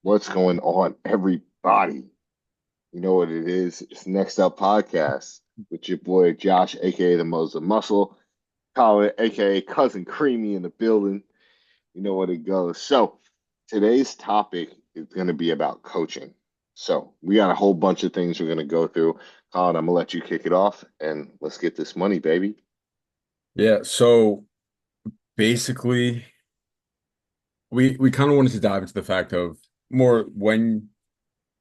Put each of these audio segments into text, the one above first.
What's going on, everybody? You know what it is? It's Next Up Podcast with your boy Josh, aka the Muslim Muscle, Colin, aka Cousin Creamy in the building. You know what it goes. So today's topic is going to be about coaching. So we got a whole bunch of things we're going to go through. Colin, I'm gonna let you kick it off and let's get this money, baby. Yeah, so basically we kind of wanted to dive into the fact of more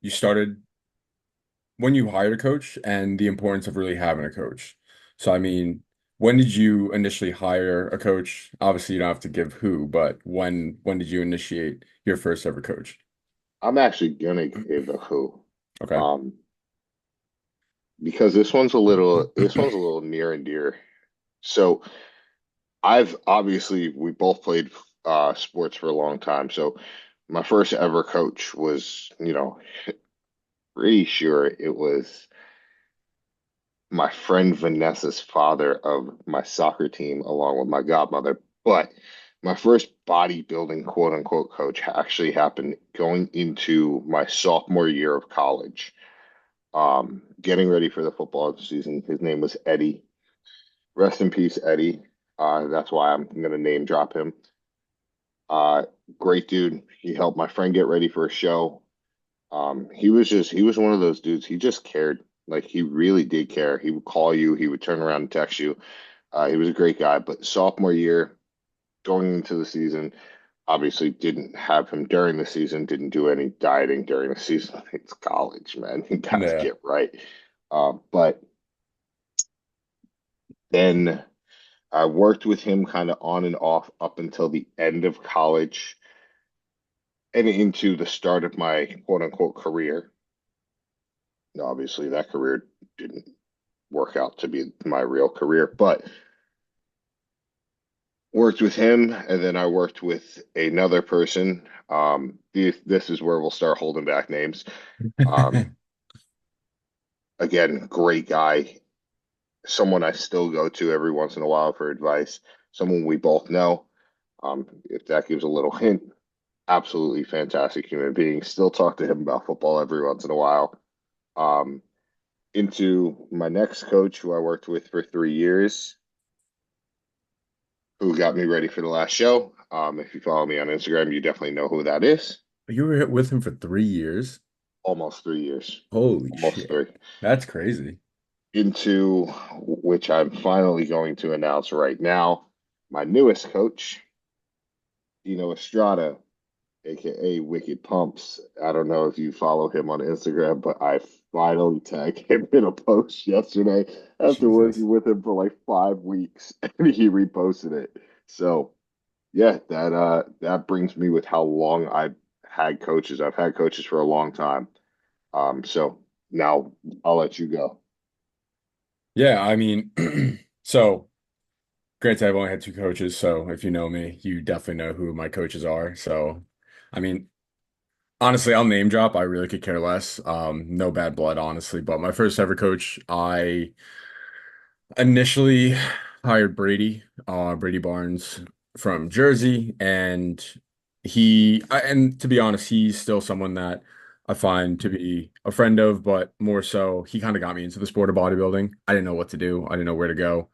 you started when you hired a coach and the importance of really having a coach. So I mean, when did you initially hire a coach? Obviously you don't have to give who, but when did you initiate your first ever coach? I'm actually gonna give a who. Okay. Um, because this one's a little near and dear. So I've obviously we both played sports for a long time. So my first ever coach was, pretty sure it was my friend Vanessa's father of my soccer team, along with my godmother. But my first bodybuilding quote unquote coach actually happened going into my sophomore year of college. Getting ready for the football season. His name was Eddie. Rest in peace, Eddie. That's why I'm gonna name drop him. Uh, Great dude. He helped my friend get ready for a show. He was one of those dudes. He just cared. Like he really did care. He would call you. He would turn around and text you. He was a great guy. But sophomore year, going into the season, obviously didn't have him during the season. Didn't do any dieting during the season. It's college, man. You gotta Yeah. get right. But then I worked with him kind of on and off up until the end of college and into the start of my quote unquote career. Obviously, that career didn't work out to be my real career, but worked with him. And then I worked with another person. This is where we'll start holding back names. Um, Again, great guy, someone I still go to every once in a while for advice, someone we both know. If that gives a little hint, absolutely fantastic human being. Still talk to him about football every once in a while. Um, into my next coach, who I worked with for 3 years, who got me ready for the last show. If you follow me on Instagram, you definitely know who that is. You were with him for 3 years? Almost 3 years, Holy almost shit. three. That's crazy. Into which I'm finally going to announce right now, my newest coach, Dino Estrada, aka Wicked Pumps. I don't know if you follow him on Instagram, but I finally tagged him in a post yesterday after Jesus. working with him for like 5 weeks, and he reposted it. So yeah, that brings me with how long I've had coaches. I've had coaches for a long time. So now I'll let you go. Yeah, I mean, so granted, I've only had two coaches, so if you know me, you definitely know who my coaches are. So, I mean, honestly, I'll name drop. I really could care less. No bad blood, honestly. But my first ever coach, I initially hired Brady Barnes from Jersey, and and to be honest, he's still someone that I find to be a friend of, but more so, he kind of got me into the sport of bodybuilding. I didn't know what to do. I didn't know where to go.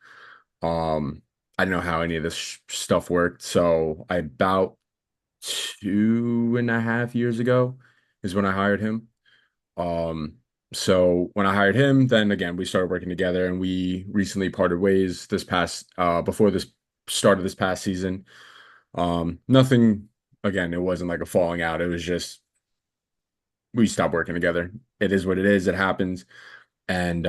Um, I didn't know how any of this stuff worked. So I about 2.5 years ago is when I hired him. Um, so when I hired him, then again we started working together, and we recently parted ways this past before this start of this past season. Nothing again, it wasn't like a falling out. It was just we stopped working together. It is what it is. It happens. And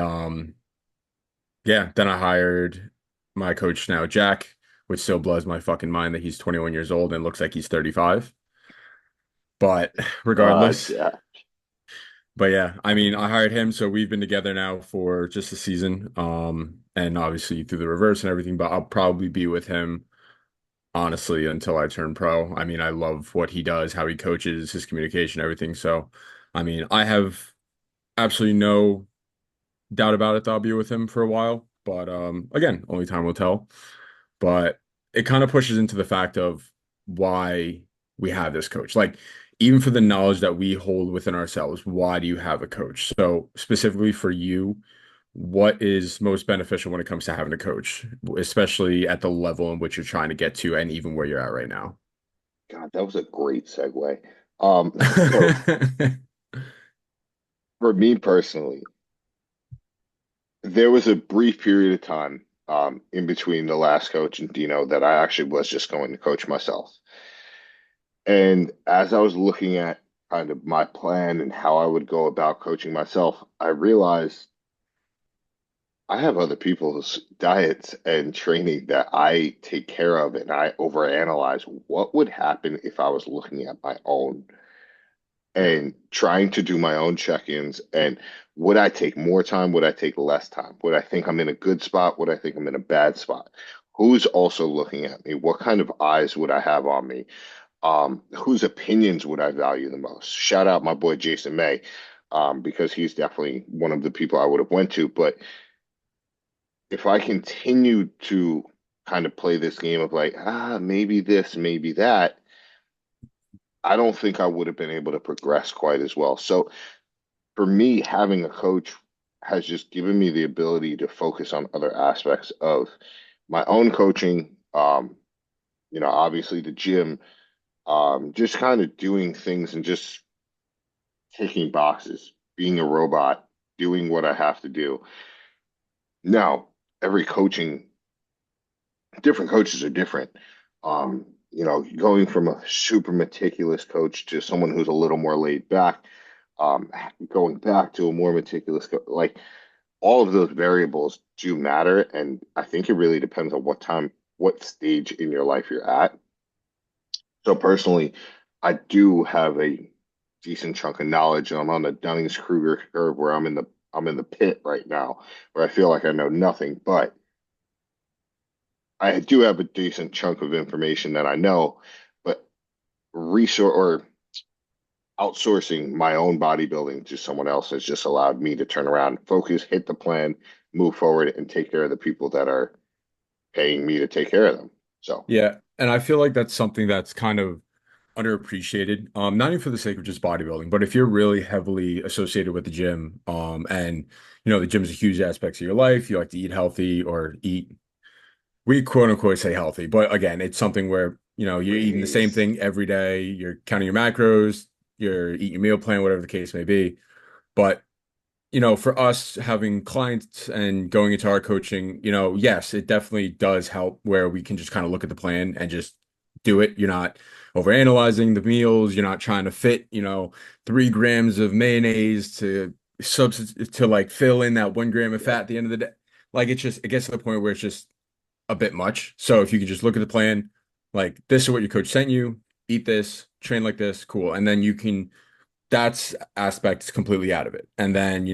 yeah, then I hired my coach now, Jack, which still blows my fucking mind that he's 21 years old and looks like he's 35. But regardless, Yeah, but yeah, I mean, I hired him, so we've been together now for just a season. And obviously through the reverse and everything, but I'll probably be with him honestly until I turn pro. I mean, I love what he does, how he coaches, his communication, everything. So, I mean, I have absolutely no doubt about it that I'll be with him for a while. But again, only time will tell. But it kind of pushes into the fact of why we have this coach. Like, even for the knowledge that we hold within ourselves, why do you have a coach? So specifically for you, what is most beneficial when it comes to having a coach, especially at the level in which you're trying to get to and even where you're at right now? God, that was a great segue. So for me personally, there was a brief period of time in between the last coach and Dino that I actually was just going to coach myself. And as I was looking at kind of my plan and how I would go about coaching myself, I realized I have other people's diets and training that I take care of, and I overanalyze what would happen if I was looking at my own Yeah. and trying to do my own check-ins. And would I take more time? Would I take less time? Would I think I'm in a good spot? Would I think I'm in a bad spot? Who's also looking at me? What kind of eyes would I have on me? Whose opinions would I value the most? Shout out my boy Jason May, because he's definitely one of the people I would have went to. But if I continue to kind of play this game of like, maybe this, maybe that, I don't think I would have been able to progress quite as well. So for me, having a coach has just given me the ability to focus on other aspects of my own coaching. Obviously the gym, just kind of doing things and just ticking boxes, being a robot, doing what I have to do. Now, every coaching, different coaches are different. Going from a super meticulous coach to someone who's a little more laid back, um, going back to a more meticulous, like all of those variables do matter. And I think it really depends on what time, what stage in your life you're at. So personally, I do have a decent chunk of knowledge, and I'm on the Dunning-Kruger curve where I'm in the pit right now, where I feel like I know nothing, but I do have a decent chunk of information that I know. But resource or outsourcing my own bodybuilding to someone else has just allowed me to turn around, focus, hit the plan, move forward, and take care of the people that are paying me to take care of them. So, Yeah, and I feel like that's something that's kind of underappreciated. Not even for the sake of just bodybuilding, but if you're really heavily associated with the gym, and the gym's a huge aspect of your life, you like to eat healthy or eat, we quote unquote say healthy, but again, it's something where, you're eating the same please. thing every day, you're counting your macros, you're eating your meal plan, whatever the case may be. But for us having clients and going into our coaching, yes, it definitely does help where we can just kind of look at the plan and just do it. You're not overanalyzing the meals. You're not trying to fit, 3 grams of mayonnaise to substitute to like fill in that 1 gram of Yeah, fat at the end of the day. Like it gets to the point where it's just a bit much. So if you could just look at the plan, like this is what your coach sent you, eat this, train like this, cool. And then that's aspect is completely out of it. And then,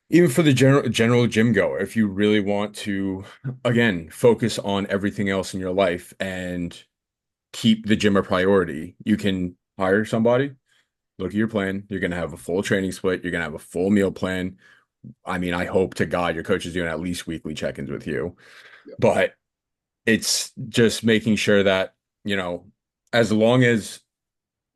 even for the general gym goer, if you really want to, again, focus on everything else in your life and keep the gym a priority, you can hire somebody, look at your plan. You're gonna have a full training split. You're gonna have a full meal plan. I mean, I hope to God your coach is doing at least weekly check-ins with you. yeah, But it's just making sure that, you know, as long as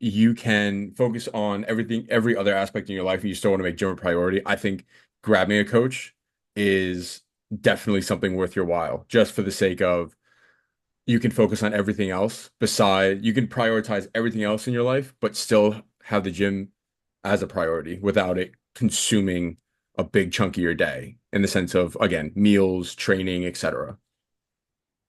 you can focus on every other aspect in your life, and you still want to make gym a priority, I think grabbing a coach is definitely something worth your while, just for the sake of you can focus on everything else beside, you can prioritize everything else in your life, but still have the gym as a priority without it consuming a big chunk of your day in the sense of, again, meals, training, etc.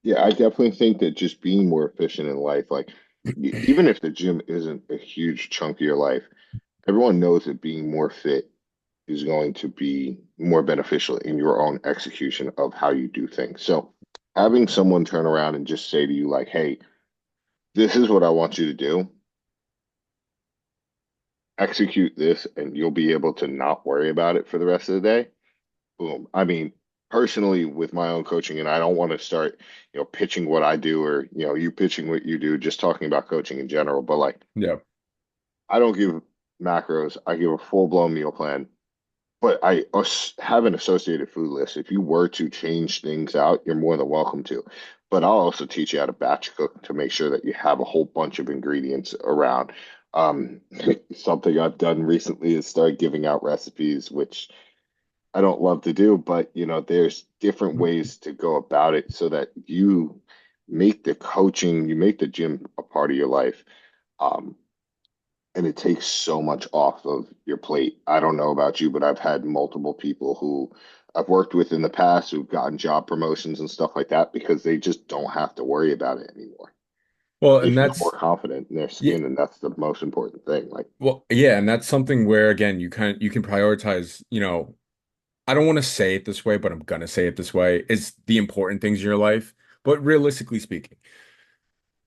yeah. I definitely think that just being more efficient in life, like even if the gym isn't a huge chunk of your life, everyone knows that being more fit is going to be more beneficial in your own execution of how you do things. So having someone turn around and just say to you, like, hey, this is what I want you to do, execute this, and you'll be able to not worry about it for the rest of the day. Boom. I mean, personally, with my own coaching, and I don't want to start, pitching what I do or, you pitching what you do, just talking about coaching in general, but like, Yeah. I don't give macros, I give a full-blown meal plan. But I have an associated food list. If you were to change things out, you're more than welcome to. But I'll also teach you how to batch cook to make sure that you have a whole bunch of ingredients around. Um, something I've done recently is start giving out recipes, which I don't love to do, but there's different ways to go about it so that you make the coaching, you make the gym a part of your life. Um, and it takes so much off of your plate. I don't know about you, but I've had multiple people who I've worked with in the past who've gotten job promotions and stuff like that because they just don't have to worry about it anymore. Well, They and feel more that's confident in their yeah, skin, and that's the most important thing. Like, well, yeah, and that's something where again you can prioritize, I don't want to say it this way, but I'm gonna say it this way, is the important things in your life. But realistically speaking,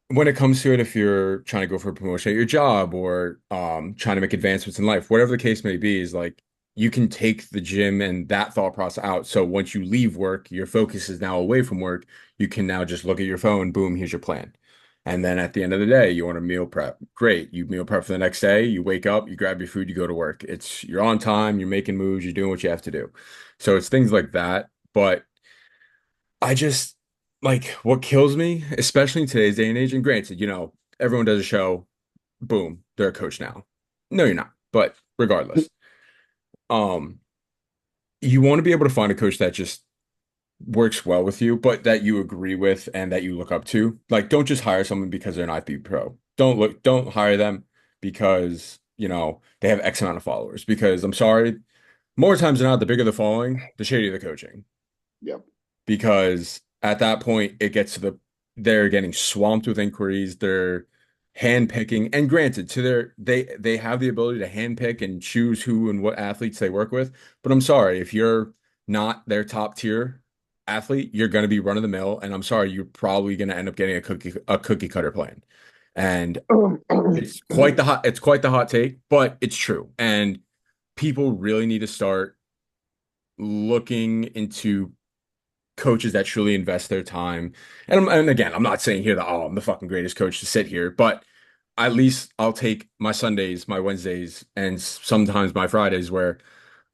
when it comes to it, if you're trying to go for a promotion at your job or trying to make advancements in life, whatever the case may be, is like you can take the gym and that thought process out. So once you leave work, your focus is now away from work. You can now just look at your phone, boom, here's your plan. And then at the end of the day, you want to meal prep. Great. You meal prep for the next day. You wake up, you grab your food, you go to work. You're on time, you're making moves, you're doing what you have to do. So it's things like that. But I just like what kills me, especially in today's day and age. And granted, everyone does a show, boom, they're a coach now. No, you're not. But regardless, um, you want to be able to find a coach that just works well with you, but that you agree with and that you look up to. Like, don't just hire someone because they're an IFBB pro. Don't hire them because, they have X amount of followers. Because I'm sorry, more times than not, the bigger the following, the shadier the coaching. yep. Because at that point it gets to they're getting swamped with inquiries, they're handpicking, and granted, they have the ability to handpick and choose who and what athletes they work with. But I'm sorry, if you're not their top tier athlete, you're going to be run of the mill, and I'm sorry, you're probably going to end up getting a cookie cutter plan. And it's quite the hot take, but it's true. And people really need to start looking into coaches that truly invest their time. And again, I'm not saying here that, oh, I'm the fucking greatest coach to sit here, but at least I'll take my Sundays, my Wednesdays, and sometimes my Fridays where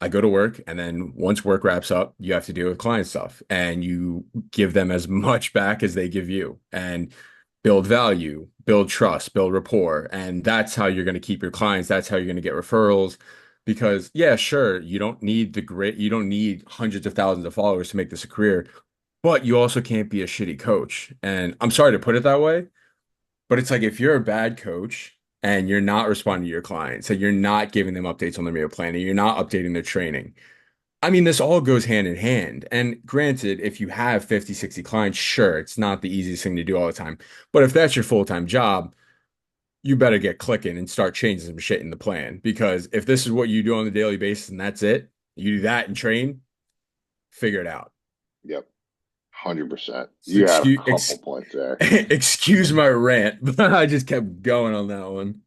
I go to work, and then once work wraps up, you have to deal with client stuff and you give them as much back as they give you and build value, build trust, build rapport. And that's how you're going to keep your clients. That's how you're going to get referrals. Because yeah, sure, you don't need hundreds of thousands of followers to make this a career, but you also can't be a shitty coach. And I'm sorry to put it that way, but it's like if you're a bad coach and you're not responding to your clients, and you're not giving them updates on their meal plan, and you're not updating their training. I mean, this all goes hand in hand. And granted, if you have 50, 60 clients, sure, it's not the easiest thing to do all the time. But if that's your full-time job, you better get clicking and start changing some shit in the plan. Because if this is what you do on a daily basis and that's it, you do that and train, figure it out. Yep. 100%. So You had a couple points there. excuse my rant, but I just kept going on that one.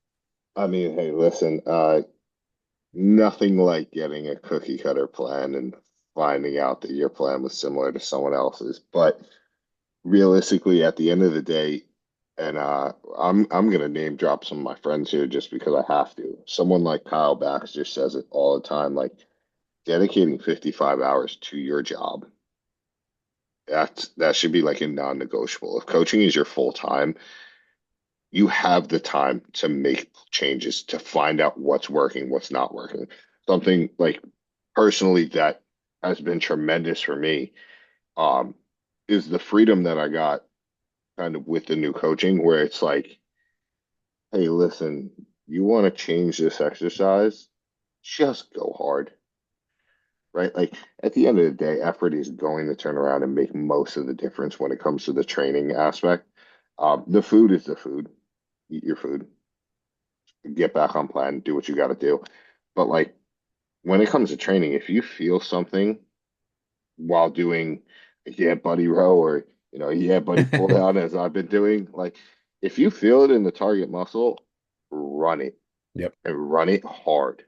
I mean, hey, listen, nothing like getting a cookie cutter plan and finding out that your plan was similar to someone else's. But realistically, at the end of the day, and I'm gonna name drop some of my friends here just because I have to. Someone like Kyle Baxter says it all the time, like dedicating 55 hours to your job. That should be like a non-negotiable. If coaching is your full time, you have the time to make changes to find out what's working, what's not working. Something like personally that has been tremendous for me um, is the freedom that I got kind of with the new coaching, where it's like, hey, listen, you want to change this exercise, just go hard, right? Like at the end of the day, effort is going to turn around and make most of the difference when it comes to the training aspect. The food is the food. Eat your food, get back on plan, do what you got to do. But like when it comes to training, if you feel something while doing a yeah buddy row or yeah buddy pull down as I've been doing, like if you feel it in the target muscle, run it Yep. and run it hard.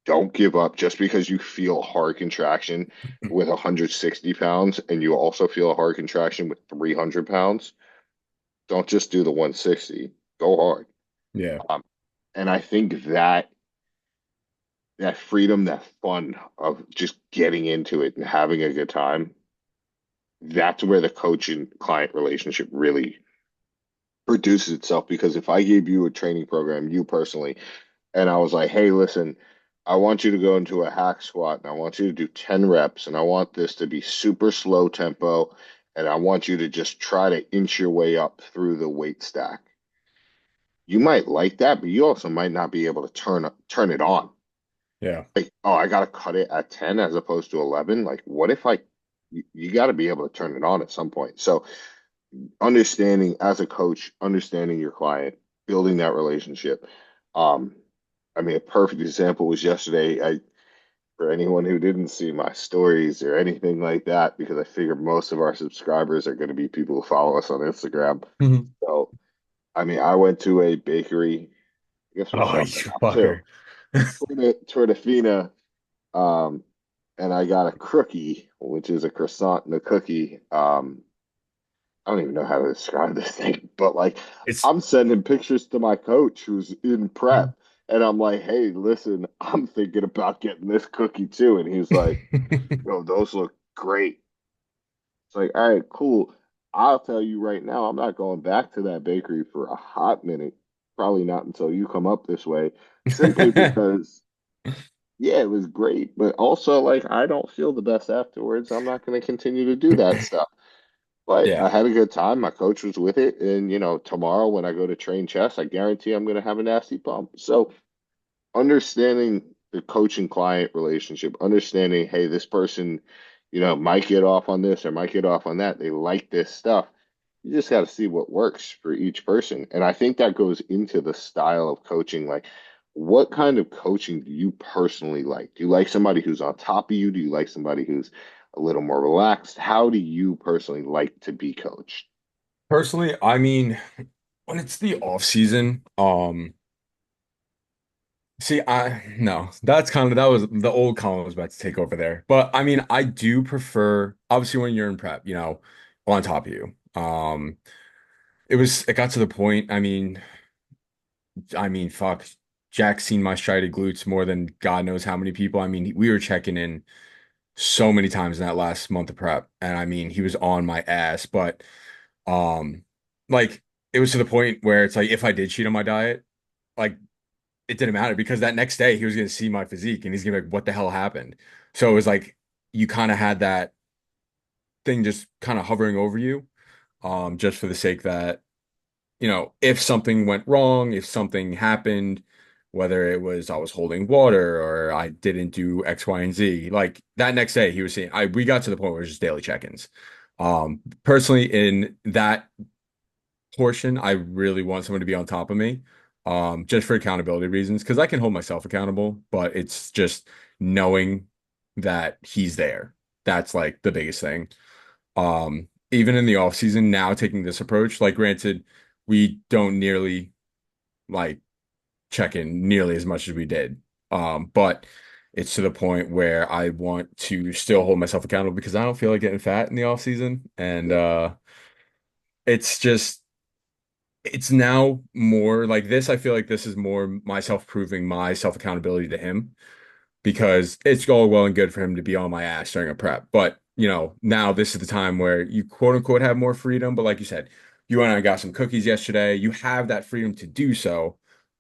Don't give up just because you feel hard contraction with 160 pounds and you also feel a hard contraction with 300 pounds. Don't just do the 160. Go hard. Yeah. Um, and I think that freedom, that fun of just getting into it and having a good time, that's where the coach and client relationship really produces itself because if I gave you a training program, you personally, and I was like, hey, listen, I want you to go into a hack squat and I want you to do 10 reps and I want this to be super slow tempo and I want you to just try to inch your way up through the weight stack. You might like that, but you also might not be able to turn it on. Yeah. Like, oh, I gotta cut it at 10 as opposed to 11. Like, what if you got to be able to turn it on at some point. So understanding as a coach, understanding your client, building that relationship. Um, I mean, a perfect example was yesterday. For anyone who didn't see my stories or anything like that, because I figure most of our subscribers are going to be people who follow us on Instagram. Mhm. So, I mean, I went to a bakery. I guess we're Oh, you shouting it out too. fucker. Tortofino, um, and I got a crookie, which is a croissant and a cookie. I don't even know how to describe this thing, but like It's I'm sending pictures to my coach who's in prep, and I'm like, hey, listen, I'm thinking about getting this cookie too. And he's like, yo, those look great. It's like, all right, cool. I'll tell you right now, I'm not going back to that bakery for a hot minute. Probably not until you come up this way, simply because, yeah, it was great, but also like I don't feel the best afterwards. I'm not going to continue to do that stuff. But Yeah. I had a good time. My coach was with it. And, tomorrow when I go to train chest, I guarantee I'm going to have a nasty pump. So understanding the coach and client relationship, understanding, hey, this person, might get off on this or might get off on that. They like this stuff. You just got to see what works for each person. And I think that goes into the style of coaching. Like, what kind of coaching do you personally like? Do you like somebody who's on top of you? Do you like somebody who's a little more relaxed? How do you personally like to be coached? Personally, I mean, when it's the off season, see, I no, that's kind of that was the old Colin was about to take over there. But I mean, I do prefer obviously when you're in prep, on top of you. It got to the point, fuck, Jack's seen my striated glutes more than God knows how many people. I mean, we were checking in so many times in that last month of prep, and I mean, he was on my ass, but um, like it was to the point where it's like if I did cheat on my diet, like it didn't matter because that next day he was going to see my physique and he's going to be like, what the hell happened? So it was like you kind of had that thing just kind of hovering over you, just for the sake that, if something went wrong, if something happened, whether it was I was holding water or I didn't do X, Y, and Z, like that next day he was seeing, we got to the point where it was just daily check-ins. Personally, in that portion, I really want someone to be on top of me, just for accountability reasons, because I can hold myself accountable, but it's just knowing that he's there. That's like the biggest thing. Even in the off season, now taking this approach, like granted, we don't nearly like check in nearly as much as we did. But it's to the point where I want to still hold myself accountable because I don't feel like getting fat in the off season. And Yeah. it's just it's now more like this. I feel like this is more myself proving my self accountability to him because it's all well and good for him to be on my ass during a prep. But, now this is the time where you quote unquote have more freedom. But like you said, you and I got some cookies yesterday. You have that freedom to do so,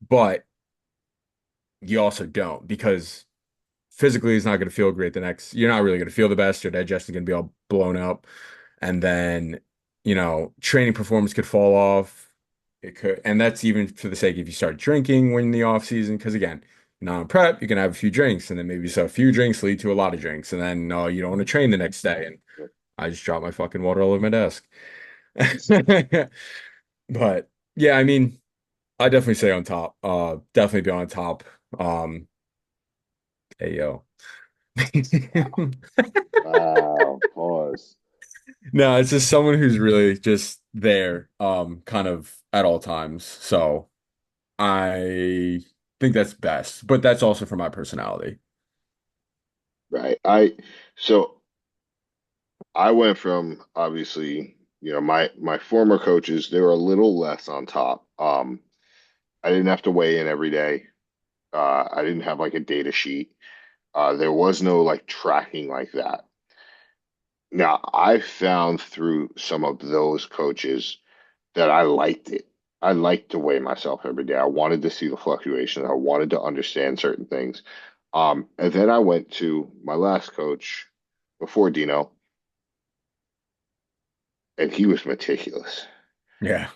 but you also don't because physically it's not going to feel great the next, you're not really going to feel the best. Your digestion is going to be all blown up. And then, training performance could fall off. It could, and that's even for the sake if you start drinking when in the off season, because again, non-prep, you can have a few drinks, and then maybe so a few drinks lead to a lot of drinks, and then you don't want to train the next day. And I just dropped my fucking water all over my desk. But yeah, I mean, I definitely say on top. Definitely be on top. Um, hey yo. Wow. Pause. No, it's just someone who's really just there, kind of at all times. So I think that's best, but that's also for my personality. Right. So I went from obviously, my former coaches, they were a little less on top. I didn't have to weigh in every day. I didn't have like a data sheet. There was no like tracking like that. Now, I found through some of those coaches that I liked it. I like to weigh myself every day. I wanted to see the fluctuations. I wanted to understand certain things. And then I went to my last coach before Dino, and he was meticulous. Yeah.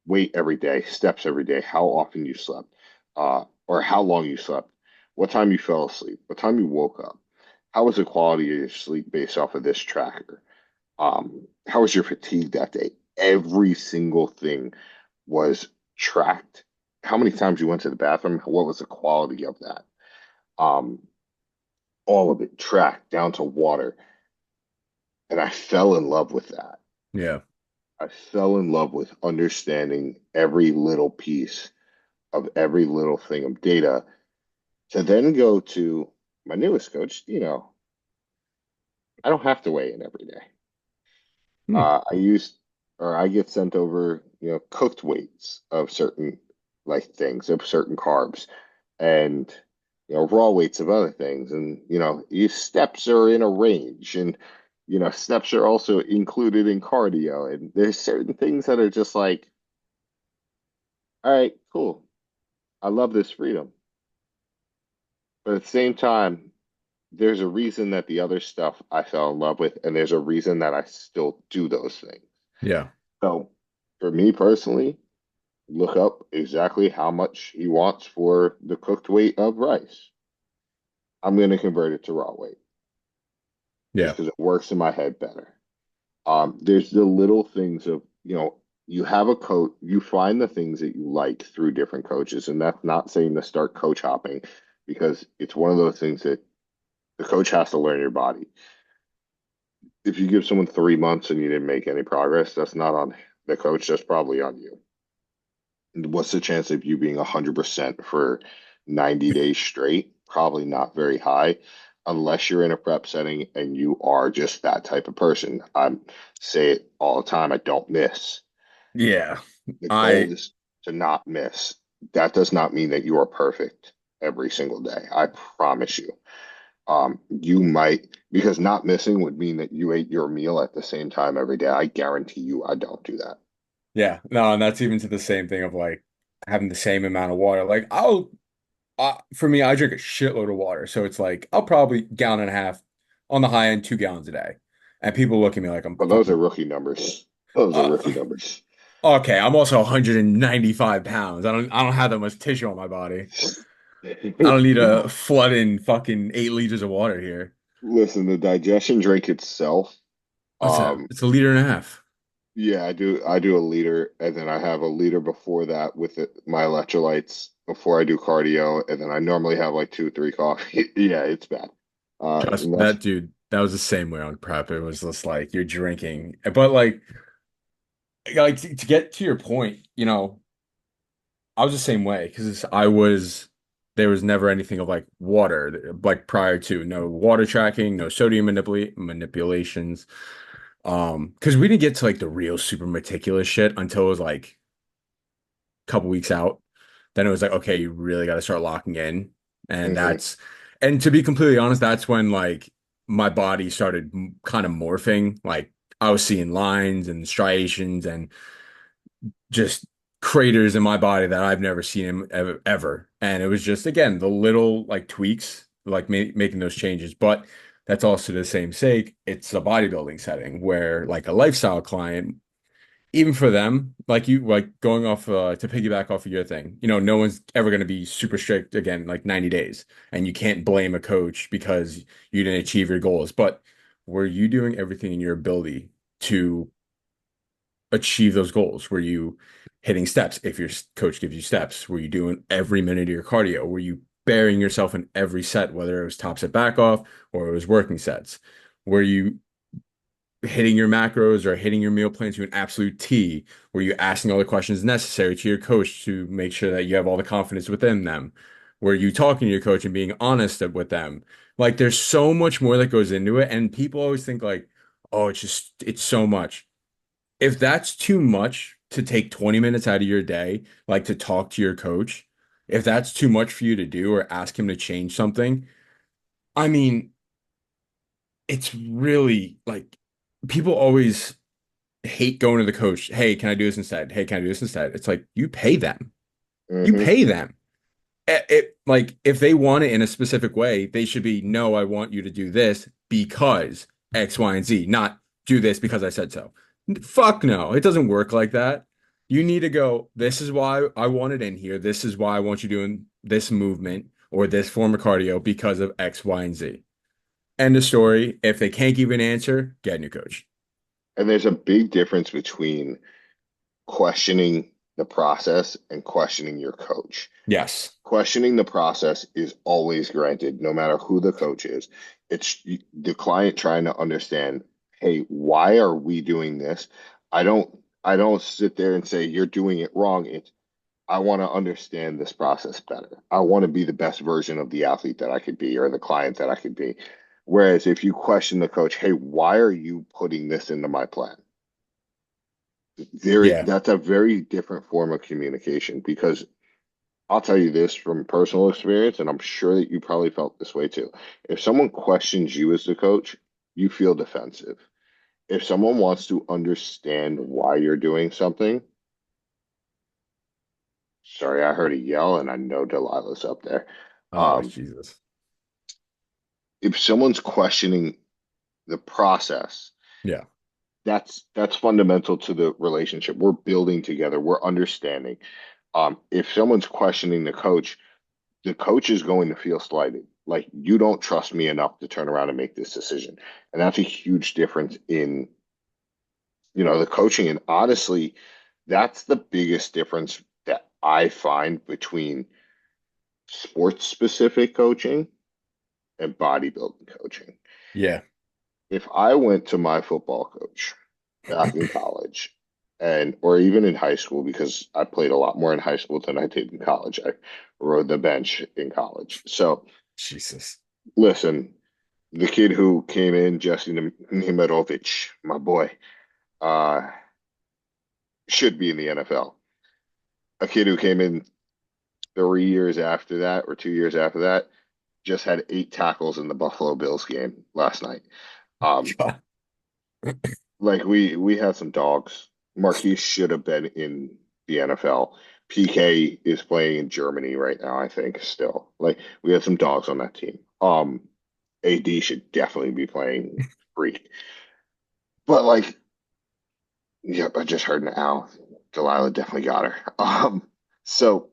Weight every day, steps every day, how often you slept, or how long you slept, what time you fell asleep, what time you woke up, how was the quality of your sleep based off of this tracker, how was your fatigue that day? Every single thing was tracked. How many times you went to the bathroom? What was the quality of that? Um, all of it tracked down to water. And I fell in love with that. Yeah. I fell in love with understanding every little piece of every little thing of data to then go to my newest coach. I don't have to weigh in every day. Hmm. I use or I get sent over, cooked weights of certain like things, of certain carbs, and raw weights of other things. And your steps are in a range, and steps are also included in cardio. And there's certain things that are just like, all right, cool. I love this freedom. But at the same time, there's a reason that the other stuff I fell in love with, and there's a reason that I still do those things. Yeah. So for me personally, look up exactly how much he wants for the cooked weight of rice. I'm going to convert it to raw weight just Yeah. because it works in my head better. There's the little things of, you have a coach, you find the things that you like through different coaches. And that's not saying to start coach hopping because it's one of those things that the coach has to learn your body. If you give someone 3 months and you didn't make any progress, that's not on the coach, that's probably on you. What's the chance of you being 100% for 90 days straight? Probably not very high, unless you're in a prep setting and you are just that type of person. I say it all the time, I don't miss. Yeah. The goal I is to not miss. That does not mean that you are perfect every single day. I promise you. You might, because not missing would mean that you ate your meal at the same time every day. I guarantee you I don't do that. Yeah. No, and that's even to the same thing of like having the same amount of water. Like for me, I drink a shitload of water. So it's like I'll probably gallon and a half on the high end, 2 gallons a day. And people look at me like I'm But those are fucking rookie numbers. Those are uh, rookie numbers. okay, I'm also 195 pounds. I don't have that much tissue on my body. I don't need a flood in fucking 8 liters of water here. Listen, the digestion drink itself, What's that? um, It's a liter and a half. yeah, I do a liter and then I have a liter before that with my electrolytes before I do cardio, and then I normally have like two, three coffee. Yeah, it's bad. Trust And that's that dude, that was the same way on prep. It was just like you're drinking. But like to get to your point, I was the same way because there was never anything of like water like prior to no water tracking, no sodium manipulations. Because we didn't get to like the real super meticulous shit until it was like a couple weeks out. Then it was like, okay, you really got to start locking in. And mhm. and to be completely honest, that's when like my body started kind of morphing. Like I was seeing lines and striations and just craters in my body that I've never seen him ever. And it was just again the little like tweaks, like making those changes. But that's also the same sake. It's a bodybuilding setting where like a lifestyle client, even for them, like you like going off to piggyback off of your thing, no one's ever going to be super strict again, like 90 days, and you can't blame a coach because you didn't achieve your goals. But were you doing everything in your ability to achieve those goals? Were you hitting steps if your coach gives you steps? Were you doing every minute of your cardio? Were you burying yourself in every set, whether it was top set back off or it was working sets? Were you hitting your macros or hitting your meal plan to an absolute T? Were you asking all the questions necessary to your coach to make sure that you have all the confidence within them? Were you talking to your coach and being honest with them? Like there's so much more that goes into it, and people always think like, oh, it's so much. If that's too much to take 20 minutes out of your day, like to talk to your coach, if that's too much for you to do or ask him to change something, I mean, it's really like people always hate going to the coach. Hey, can I do this instead? Hey, can I do this instead? It's like you pay them. You Hmm. pay them. Like if they want it in a specific way, they should be, no, I want you to do this because X, Y, and Z, not do this because I said so. Fuck no, it doesn't work like that. You need to go, this is why I want it in here. This is why I want you doing this movement or this form of cardio because of X, Y, and Z. End of story. If they can't give you an answer, get a new coach. And there's a big difference between questioning the process and questioning your coach. Yes. Questioning the process is always granted, no matter who the coach is. It's the client trying to understand, hey, why are we doing this? I don't sit there and say you're doing it wrong. It's I want to understand this process better. I want to be the best version of the athlete that I could be or the client that I could be. Whereas if you question the coach, hey, why are you putting this into my plan? Yeah. That's a very different form of communication because I'll tell you this from personal experience, and I'm sure that you probably felt this way too. If someone questions you as the coach, you feel defensive. If someone wants to understand why you're doing something, sorry, I heard a yell and I know Delilah's up there. Oh, Um, Jesus. if someone's questioning the process, Yeah. that's fundamental to the relationship. We're building together, we're understanding. If someone's questioning the coach is going to feel slighted. Like you don't trust me enough to turn around and make this decision. And that's a huge difference in, the coaching. And honestly, that's the biggest difference that I find between sports specific coaching and bodybuilding coaching. Yeah. If I went to my football coach back in college and or even in high school, because I played a lot more in high school than I did in college. I rode the bench in college. So Jesus. listen, the kid who came in, Jesse Nemirovic, my boy, uh, should be in the NFL. A kid who came in 3 years after that, or 2 years after that, just had 8 tackles in the Buffalo Bills game last night. Um, God. like we had some dogs. Marquise should have been in the NFL. PK is playing in Germany right now, I think, still. Like we had some dogs on that team. AD should definitely be playing freak. But like yep, I just heard an owl. Delilah definitely got her. So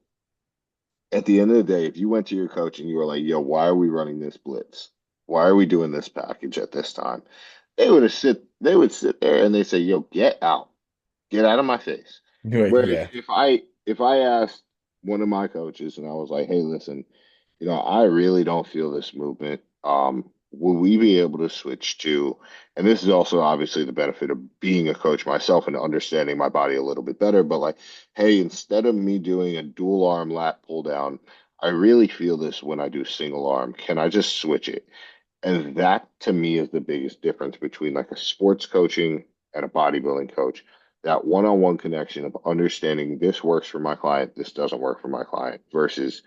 at the end of the day, if you went to your coach and you were like, yo, why are we running this blitz? Why are we doing this package at this time? They would sit there and they say, yo, get out of my face. Like, Whereas yeah. if I asked one of my coaches and I was like, hey, listen, I really don't feel this movement. Will we be able to switch to, and this is also obviously the benefit of being a coach myself and understanding my body a little bit better, but like, hey, instead of me doing a dual arm lat pull down, I really feel this when I do single arm. Can I just switch it? And that to me is the biggest difference between like a sports coaching and a bodybuilding coach. That one-on-one connection of understanding this works for my client, this doesn't work for my client, versus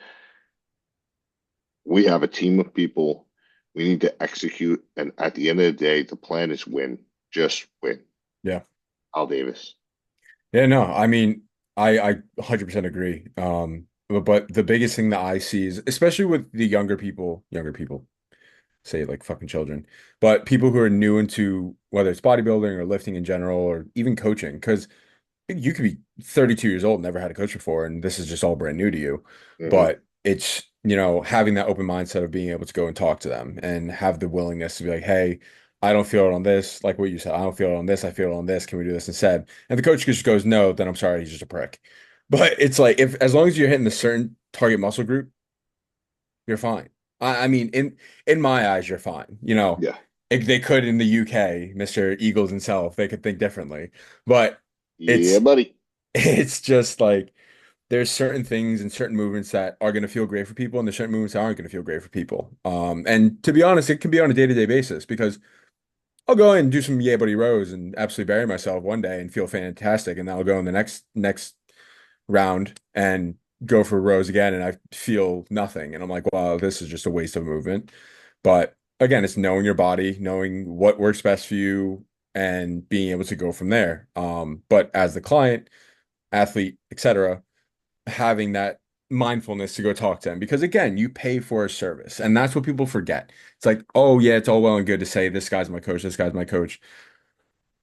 we have a team of people. We need to execute. And at the end of the day, the plan is win. Just win. Yeah. Al Davis. Yeah, no, I mean, I 100% agree. But the biggest thing that I see is, especially with the younger people, say like fucking children, but people who are new into whether it's bodybuilding or lifting in general or even coaching, because you could be 32 years old, never had a coach before, and this is just all brand new to you. Hmm. But it's, having that open mindset of being able to go and talk to them and have the willingness to be like, hey, I don't feel it on this, like what you said, I don't feel it on this, I feel it on this. Can we do this instead? And the coach just goes, no, then I'm sorry, he's just a prick. But it's like if as long as you're hitting the certain target muscle group, you're fine. I mean, in my eyes, you're fine. Yeah. If they could in the UK, Mr. Eagles himself, they could think differently. But Yeah, it's buddy. it's just like there's certain things and certain movements that are going to feel great for people, and there's certain movements that aren't going to feel great for people. And to be honest, it can be on a day-to-day basis because I'll go and do some yeah buddy rows and absolutely bury myself one day and feel fantastic, and then I'll go in the next round and go for rows again, and I feel nothing, and I'm like, wow, this is just a waste of movement. But again, it's knowing your body, knowing what works best for you, and being able to go from there. But as the client, athlete, etc., having that mindfulness to go talk to them because again, you pay for a service, and that's what people forget. It's like, oh yeah, it's all well and good to say this guy's my coach, this guy's my coach,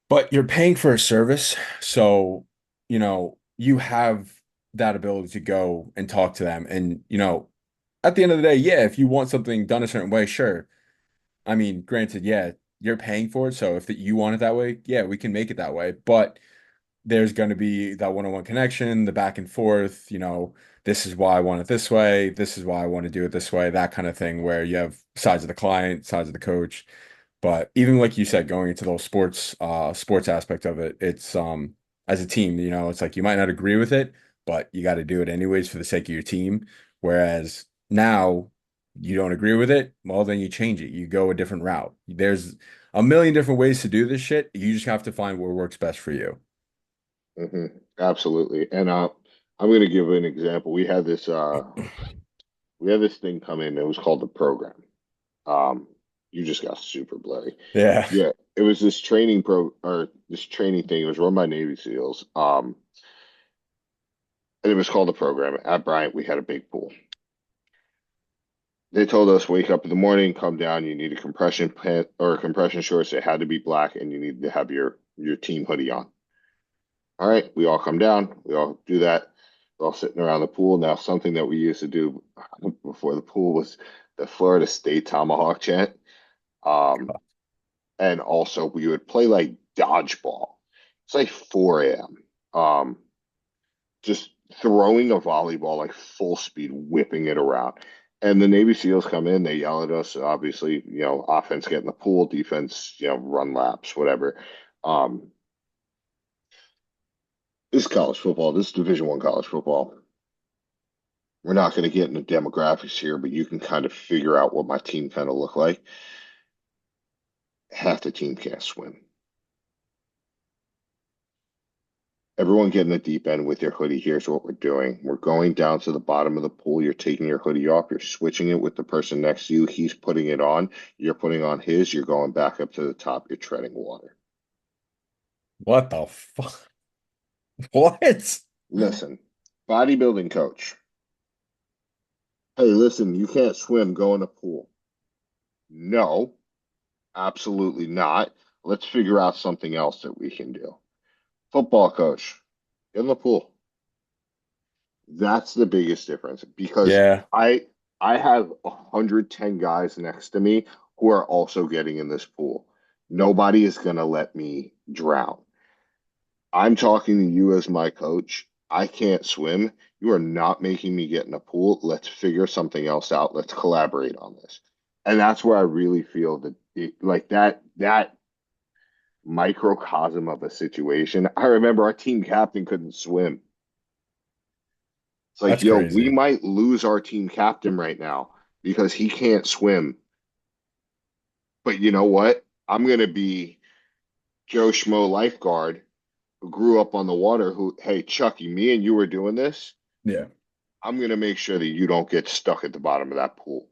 but you're paying for a service, so you have that ability to go and talk to them, and at the end of the day, yeah, if you want something done a certain way, sure. I mean, granted, yeah, you're paying for it, so if you want it that way, yeah, we can make it that way. But there's going to be that one-on-one connection, the back and forth, this is why I want it this way, this is why I want to do it this way, that kind of thing, where you have sides of the client, sides of the coach. But even like you said, going into those sports aspect of it, it's as a team, it's like you might not agree with it, but you got to do it anyways for the sake of your team. Whereas now you don't agree with it, well then you change it. You go a different route. There's a million different ways to do this shit. You just have to find what works best for you. Hmm. Absolutely. And I'm going to give an example. We had this thing come in. It was called the program. Um, you just got super blurry. Yeah. Yeah, it was this training pro or this training thing. It was run by Navy SEALs. And it was called the program. At Bryant, we had a big pool. They told us wake up in the morning, come down. You need a compression pant or compression shorts. They had to be black, and you need to have your team hoodie on. All right, we all come down. We all do that. We're all sitting around the pool. Now, something that we used to do before the pool was the Florida State Tomahawk chant. Um, and also we would play like dodgeball. It's like 4 a.m. Just throwing a volleyball like full speed, whipping it around. And the Navy SEALs come in, they yell at us. Obviously, offense get in the pool, defense, run laps, whatever. Um, this is college football. This is Division I college football. We're not going to get into demographics here, but you can kind of figure out what my team kind of look like. Half the team can't swim. Everyone get in the deep end with your hoodie. Here's what we're doing. We're going down to the bottom of the pool. You're taking your hoodie off. You're switching it with the person next to you. He's putting it on. You're putting on his. You're going back up to the top. You're treading water. What the fuck? What? Listen, bodybuilding coach. Hey, listen, you can't swim. Go in the pool. No, absolutely not. Let's figure out something else that we can do. Football coach, get in the pool. That's the biggest difference because Yeah. I I have 110 guys next to me who are also getting in this pool. Nobody is going to let me drown. I'm talking to you as my coach. I can't swim. You are not making me get in a pool. Let's figure something else out. Let's collaborate on this. And that's where I really feel that like that microcosm of a situation. I remember our team captain couldn't swim. It's like, That's yo, we crazy. might lose our team captain right now because he can't swim. But you know what? I'm going to be Joe Schmo lifeguard who grew up on the water. Who, hey, Chucky, me and you were doing this. Yeah. I'm going to make sure that you don't get stuck at the bottom of that pool.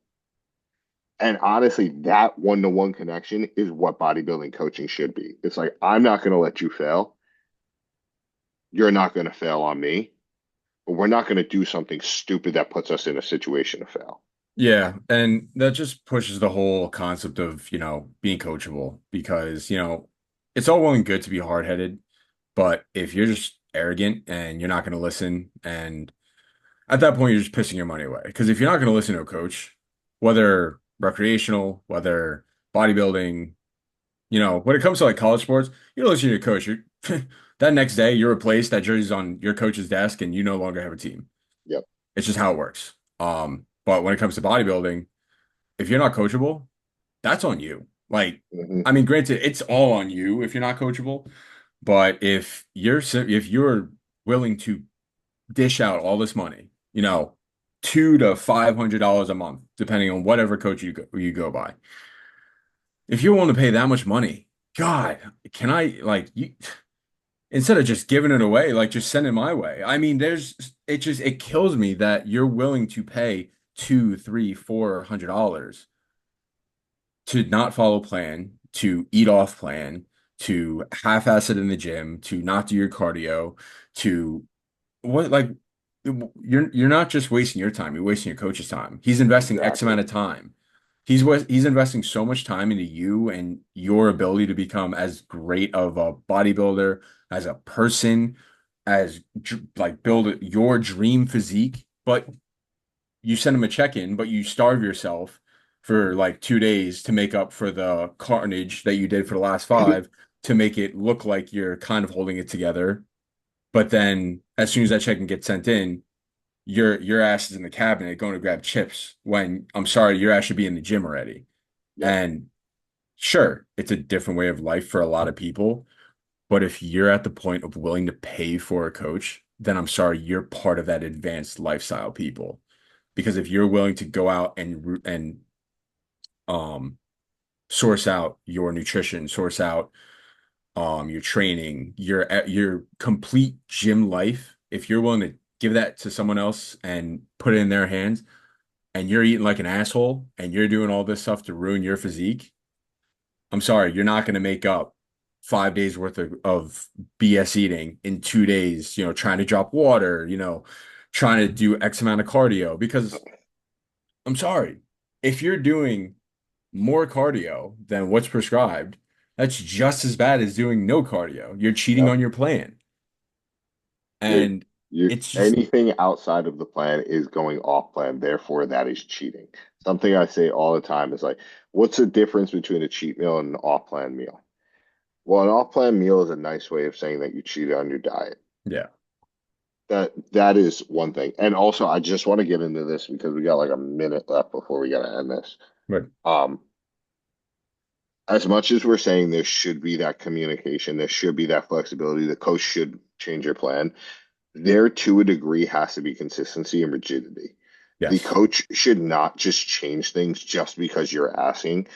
And honestly, that one-to-one connection is what bodybuilding coaching should be. It's like, I'm not going to let you fail. You're not going to fail on me, but we're not going to do something stupid that puts us in a situation to fail. Yeah, and that just pushes the whole concept of, being coachable because, it's all well and good to be hard-headed, but if you're just arrogant and you're not going to listen, and at that point, you're just pissing your money away. Because if you're not going to listen to a coach, whether recreational, whether bodybuilding, when it comes to like college sports, you don't listen to your coach. That next day, you're replaced, that jersey's on your coach's desk, and you no longer have a team. Yep. It's just how it works. But when it comes to bodybuilding, if you're not coachable, that's on you. Like, Hmm. I mean, granted, it's all on you if you're not coachable, but if you're willing to dish out all this money, $200 to $500 a month, depending on whatever coach you go by. If you're willing to pay that much money, God, can I like you instead of just giving it away, like just send it my way. I mean, it kills me that you're willing to pay two, three, $400 to not follow plan, to eat off plan, to half-ass it in the gym, to not do your cardio, to what like you're not just wasting your time, you're wasting your coach's time. He's investing X Exactly. amount of time. He's investing so much time into you and your ability to become as great of a bodybuilder, as a person, as like build your dream physique. But you send him a check-in, but you starve yourself for like 2 days to make up for the carnage that you did for the last five to make it look like you're kind of holding it together. But then as soon as that check-in gets sent in, your ass is in the cabinet going to grab chips when I'm sorry, your ass should be in the gym already. Yep. And sure, it's a different way of life for a lot of people. But if you're at the point of willing to pay for a coach, then I'm sorry, you're part of that advanced lifestyle people. Because if you're willing to go out and um source out your nutrition, source out your training, your complete gym life, if you're willing to give that to someone else and put it in their hands, and you're eating like an asshole and you're doing all this stuff to ruin your physique, I'm sorry, you're not going to make up 5 days worth of BS eating in 2 days, trying to drop water, trying to do X amount of cardio. Because I'm sorry, if you're doing more cardio than what's prescribed, that's just as bad as doing no cardio. You're cheating Yep. on your plan. You, And you, it's just, anything outside of the plan is going off plan. Therefore, that is cheating. Something I say all the time is like, what's the difference between a cheat meal and an off-plan meal? Well, an off-plan meal is a nice way of saying that you cheated on your diet. yeah, That is one thing. And also, I just want to get into this because we got like a minute left before we gotta end this. but Um, as much as we're saying there should be that communication, there should be that flexibility, the coach should change your plan. There, to a degree, has to be consistency and rigidity. The yes, coach should not just change things just because you're asking.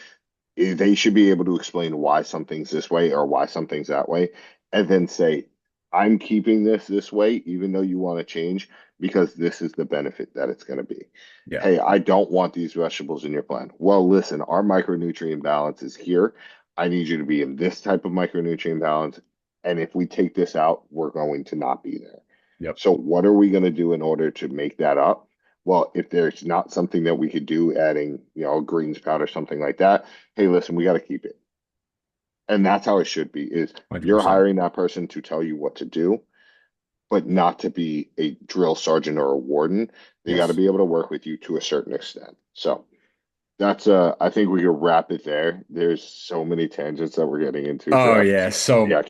They should be able to explain why something's this way or why something's that way, and then say, I'm keeping this way, even though you want to change, because this is the benefit that it's going to be. yeah, Hey, I don't want these vegetables in your plan. Well, listen, our micronutrient balance is here. I need you to be in this type of micronutrient balance. And if we take this out, we're going to not be there. yep, So, what are we going to do in order to make that up? Well, if there's not something that we could do, adding, a greens powder, something like that, hey, listen, we got to keep it. And that's how it should be, is you're 100%. hiring that person to tell you what to do, but not to be a drill sergeant or a warden. They got to Yes. be able to work with you to a certain extent. So that's I think we could wrap it there. There's so many tangents that we're getting into, Oh so yeah. So yeah,